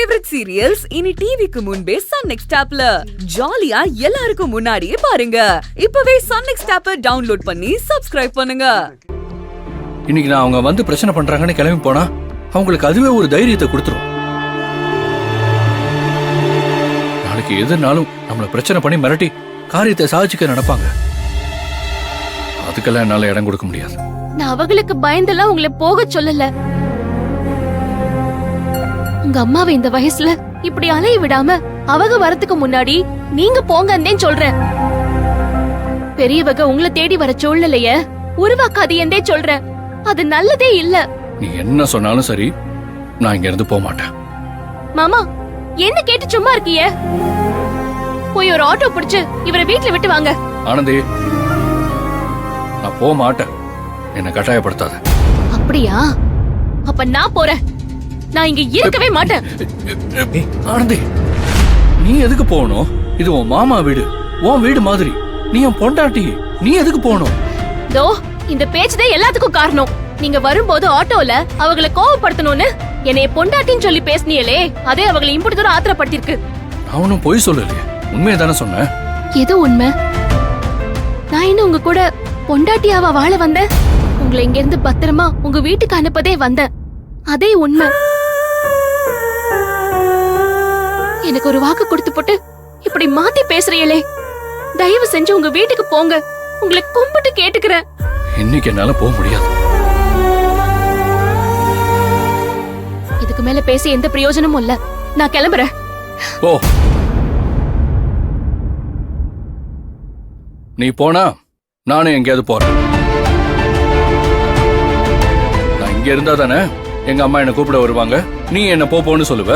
Favourite serials இனி டிவிக்கு முன்பே சன் நெக்ஸ்ட் ஆப்ல ஜாலியா எல்லாருக்கும் முன்னாடியே பாருங்க. இப்பவே சன் நெக்ஸ்ட் ஆப்பை டவுன்லோட் பண்ணி சப்ஸ்கிரைப் பண்ணுங்க. இன்னைக்கு நான் அவங்க வந்து பிரச்சனை பண்றாங்கன்னு கிளம்பி போனா அவங்களுக்கு அதுவே ஒரு தைரியத்தை கொடுத்துரும். நாளைக்கு எதுனாலும் நம்மள பிரச்சனை பண்ணி மிரட்டி காரியத்தை சாதிச்சுக்க நடப்பாங்க. அதுக்கெல்லாம் என்னால இடம் கொடுக்க முடியாது. நான் அவங்களுக்கு பயந்தெல்லாம் உங்களை போக சொல்லல. உங்க அம்மாவை இந்த வயசுல இப்படி அலைய விடாம அவங்க வரத்துக்கு முன்னாடி நீங்க போங்கன்னு சொல்றேன். பெரியவங்க உங்களை தேடி வர சூழ்நிலைய உருவாக்காதீங்கன்னே சொல்றேன். அது நல்லதே இல்ல. நீ என்ன சொன்னாலும் சரி, நான் இங்க இருந்து போக மாட்டேன். மாமா, என்ன கேட்டு சும்மா இருக்கிய? போய் ஒரு ஆட்டோ பிடிச்சு இவரை வீட்டுல விட்டு வாங்க. ஆனந்தி, நான் போக மாட்டேன். என்ன கட்டாயப்படுத்தாத. அப்படியா? அப்ப நான் போறேன். நான் இங்க இருக்கவே மாட்டேன். ஆனந்தி, நீ எதுக்கு போகணும்? இது உன் மாமா வீடு, உன் வீடு மாதிரி. நீ என் பொண்டாட்டி, நீ எதுக்கு போகணும்? தோ இந்த பேச்சுதான் எல்லாத்துக்கும் காரணம். நீங்க வரும்போது ஆட்டோல அவங்களை கோவப்படுத்தணும்னு என்னைய பொண்டாட்டின்னு சொல்லி பேசினியலே, அதே அவங்களை இம்புட்டு தூரம் ஆத்திரப்படுத்திருக்கு. அவனும் பொய் சொல்லலையே, உண்மையை தானே சொன்னேன். எது உண்மை? நான் இன்னும் உங்க கூட பொண்டாட்டியாவா வாழ வந்தேன்? உங்களை இங்க இருந்து பத்திரமா உங்க வீட்டுக்கு அனுப்பதே வந்தேன். அதே உண்மை. எனக்கு ஒரு வாக்கு கொடுத்து போட்டு இப்படி மாத்தி பேசுறீங்களே, தயவு செஞ்சு உங்க வீட்டுக்கு போங்க. உங்களை கும்பிட்டு கேட்டுக்கிறேன். இன்னைக்கு என்னால போக முடியாது. இதுக்கு மேல பேசி எந்த பிரயோஜனமும் இல்ல. நான் கிளம்புறேன். ஓ, நீ போனா நானும் எங்கேயாவது போறேன். நான் இங்க இருந்தா தானே எங்க அம்மா என்ன கூப்பிட வருவாங்க. நீ என்ன போன்னு சொல்லுவ.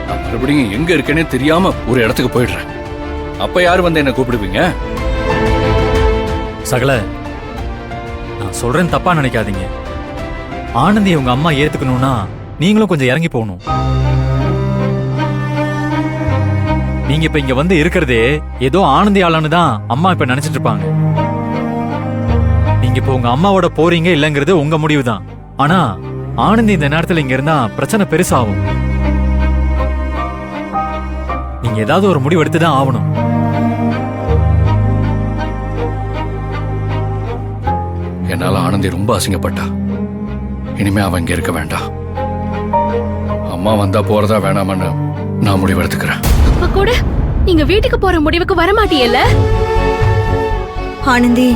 நான் மறுபடியும் எங்க இருக்கேனே தெரியாம ஒரு இடத்துக்கு போயிடுறேன். அப்ப யாரு வந்து என்ன கூப்பிடுவீங்க? சகல, நான் சொல்றேன் தப்பா நினைக்காதீங்க. ஆனந்தி உங்க அம்மா ஏத்துக்கணும்னா நீங்களும் கொஞ்சம் இறங்கி போகணும். நீங்க இப்ப இங்க வந்து இருக்கிறதே ஏதோ ஆனந்தி ஆளான்னு தான் அம்மா இப்ப நினைச்சிட்டு இருப்பாங்க. நீங்க இப்ப உங்க அம்மாவோட போறீங்க இல்லங்கிறது உங்க முடிவு தான். ஆனா ஆனந்தி இந்த நேரத்துல இங்க இருந்தா பிரச்சனை பெருசாகும். நீங்க ஏதாவது ஒரு முடிவு எடுத்துதான் ஆகணும். என்னால ஆனந்தி ரொம்ப அசிங்கப்பட்டா. இனிமே அவன் இங்க இருக்க வேண்டாம். அம்மா வந்தா போறதா வேணாமன்னு நான் முடிவு எடுத்துக்கிறேன். அப்ப கூட நீங்க வீட்டுக்கு போற முடிவுக்கு வரமாட்டீங்கல்ல? ஆனந்தி,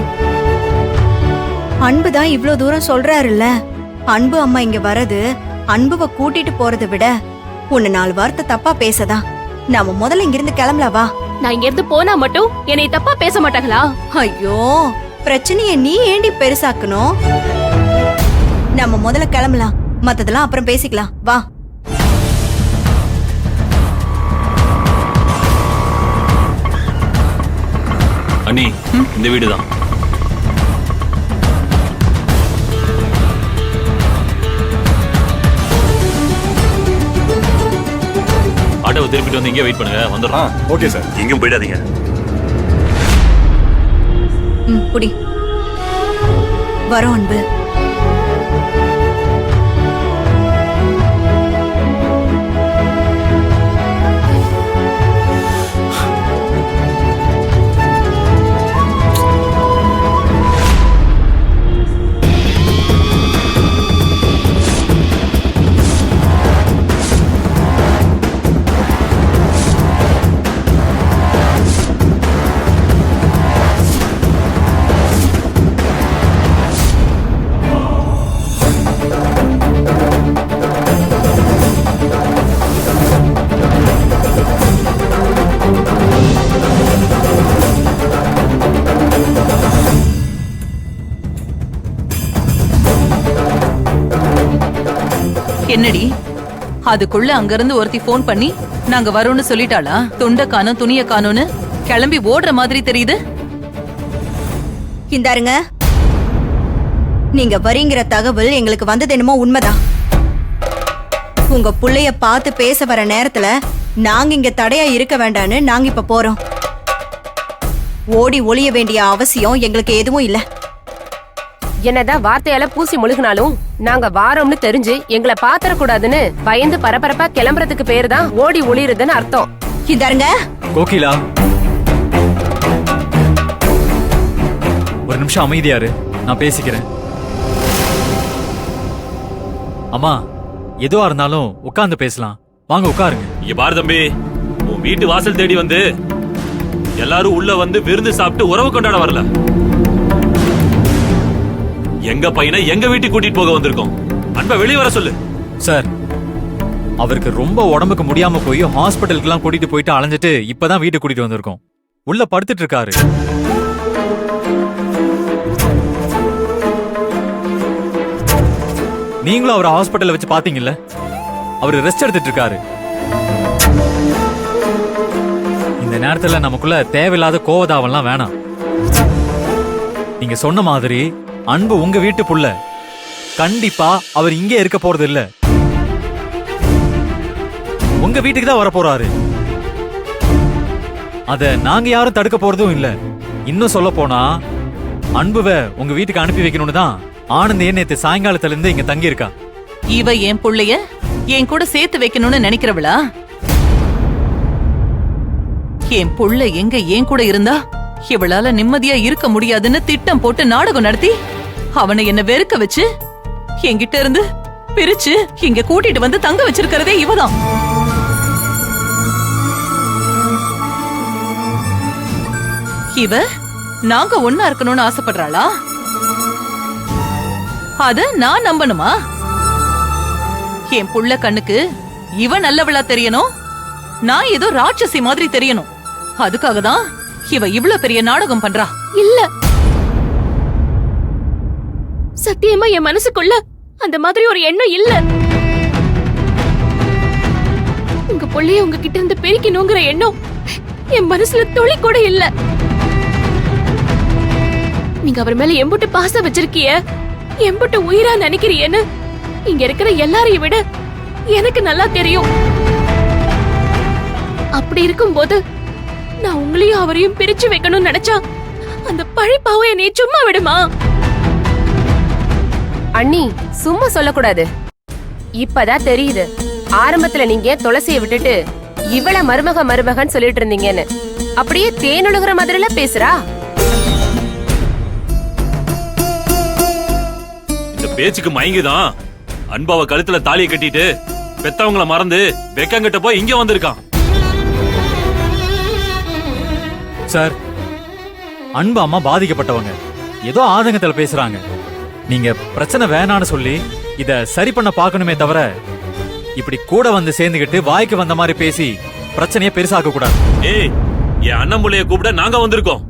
அன்புதான் இவ்ளோ தூரம் சொல்றாருல்ல. அன்பு அம்மா இங்க வரது அன்புவ கூட்டிட்டு போறதை விட உன்னை 4 வார்த்தை தப்பா பேசதான். நாம முதல்ல இங்க இருந்து கிளம்பலவா? நான் இங்க இருந்து போனா மட்டும் என்னை தப்பா பேச மாட்டாங்களா? ஐயோ, பிரச்சனைய நீ ஏண்டி பெருசாக்கணும்? நம்ம முதல்ல கிளம்பலாம், மத்ததெல்லாம் அப்புறம் பேசிக்கலாம். வா. அண்ணி, இந்த வீடுதான். ஆட்டோவை திருப்பிட்டு வந்து இங்கே வெயிட் பண்ணுங்க, வந்துடுறோம். Okay sir. எங்கேயும் போயிடாதீங்க. புடி வரோம் அன்பு. என்னடி, அதுக்குள்ள அங்கிருந்து ஒருத்தி போன் பண்ணி நாங்க வரோம்னு சொல்லிட்டாளா? துண்ட காணோம் துணிய காணோம்னு கிளம்பி ஓடுற மாதிரி தெரியுது. இந்தாருங்க, நீங்க வரீங்கிற தகவல் எங்களுக்கு வந்தது என்னமோ உண்மைதான். உங்க புள்ளைய பார்த்து பேச வர நேரத்துல நாங்க இங்க தடையா இருக்க வேண்டான்னு நாங்க இப்ப போறோம். ஓடி ஒளிய வேண்டிய அவசியம் எங்களுக்கு எதுவும் இல்ல. என்னதான் வார்த்தையால பூசி முழுகினாலும் நாங்க வாரோம்னு தெரிஞ்சு எங்களை பாத்திர கூடாதுன்னு பயந்து பரபரப்பா கிளம்புறதுக்கு பேரு தான் ஓடி ஒளிருதுன்னு அர்த்தம். இதாருங்க. கோகிலா, ஒரு நிமிஷம் அமைதியாரு, நான் பேசிக்கிறேன். அம்மா, எதுவா இருந்தாலும் உட்கார்ந்து பேசலாம். வாங்க உட்காருங்க. இங்க பாரு தம்பி, உன் வீட்டு வாசல் தேடி வந்து எல்லாரும் உள்ள வந்து விருந்து சாப்பிட்டு உறவு கொண்டாட வரல. எங்க பையனை எங்க வீட்டுக்கு கூட்டிட்டு போக வந்திருக்கோம். அன்பை வெளியே வர சொல்லு. சார், அவருக்கு ரொம்ப உடம்புக்கு முடியாம போய் ஹாஸ்பிட்டலுக்கு எல்லாம் கூட்டிட்டு போயிட்டு அலைஞ்சிட்டு இப்பதான் வீட்டுக்கு கூட்டிட்டு வந்திருக்கோம். உள்ள படுத்துட்டு இருக்காரு. நீங்களும் அவரை ஹாஸ்பிட்டல்ல வச்சு பாத்தீங்கல்ல? அவரு ரெஸ்ட் எடுத்துட்டு இருக்காரு. இந்த நேரத்துல நமக்குள்ள தேவையில்லாத கோவதாவெல்லாம் வேணாம். நீங்க சொன்ன மாதிரி அன்பு உங்க வீட்டு புள்ள. கண்டிப்பா அவர் இங்கே இருக்க போறது இல்ல, உங்க வீட்டுக்கு தான் வர போறாரு. அத நாங்க யாரும் தடுக்க போறதும் இல்ல. இன்னும் சொல்ல போனா அன்புவ உங்க வீட்டுக்கு அனுப்பி வைக்கணும்னு தான் ஆனந்த் நேத்து சாயங்காலத்துல இருந்து இங்க தங்கி இருக்கா. இவ என் புள்ளைய என் கூட சேர்த்து வைக்கணும்னு நினைக்கிறவளா? என் புள்ள எங்க என் கூட இருந்தா இவளால நிம்மதியா இருக்க முடியாதுன்னு திட்டம் போட்டு நாடகம் நடத்தி அவனை என்ன வெறுக்க வச்சு என்கிட்ட இருந்து பிரிச்சு இங்க கூட்டிட்டு வந்து தங்க வச்சிருக்கிறதே இவதான். இவ நாங்க ஒன்னா இருக்கணும்னு ஆசைப்படுறாளா? அத நான் நம்பணுமா? என் புள்ள கண்ணுக்கு இவ நல்லவளா தெரியணும், நான் ஏதோ ராட்சசி மாதிரி தெரியணும். அதுக்காக தான் இவ இவ்ளோ பெரிய நாடகம் பண்றா. இல்ல, சத்தியமா என் மனசுக்குள்ள அந்த மாதிரி ஒரு எண்ணம் இல்ல. உங்க புள்ளைய உங்ககிட்ட இருந்து பிரிக்கணுங்கிற எண்ணம் என் மனசுல துளி கூட இல்ல. நீங்க அவர் மேல எம்புட்டு பாசம் வச்சிருக்கிய, எம்புட்டு உயிரா நினைக்கிறீன்னு இங்க இருக்கிற எல்லாரையும் விட எனக்கு நல்லா தெரியும். அப்படி இருக்கும்போது நான் உங்களையும் அவரையும் பிரிச்சு வைக்கணும்னு நினைச்சா அந்த பழிப்பாவும் என்னைய சும்மா விடுமா? அண்ணி, சும்மா சொல்லக்கூடாது. இப்பதான் தெரியுது, ஆரம்பத்துல நீங்க துளசியை விட்டுட்டு இவள மருமகன் சொல்லிட்டு இருந்தீங்கன்னு. அப்படியே தேனுழுகிற மாதிரில பேசுறா. இந்த பேச்சுக்கு மயங்கிதான் அன்பாவ கழுத்துல தாலியை கட்டிட்டு பெத்தவங்கள மறந்து வெக்கங்கிட்ட போய் இங்க வந்திருக்கான். சார், அன்பு அம்மா பாதிக்கப்பட்டவங்க, ஏதோ ஆதங்கத்துல பேசுறாங்க. நீங்க பிரச்சனை வேணான்னு சொல்லி இத சரி பண்ண பார்க்கணுமே தவிர இப்படி கூட வந்து சேர்ந்துகிட்டு வாய்க்கு வந்த மாதிரி பேசி பிரச்சனையை பெருசாக்க கூடாது. ஏய், என் அண்ணன் புள்ளைய கூப்பிட நாங்க வந்திருக்கோம்.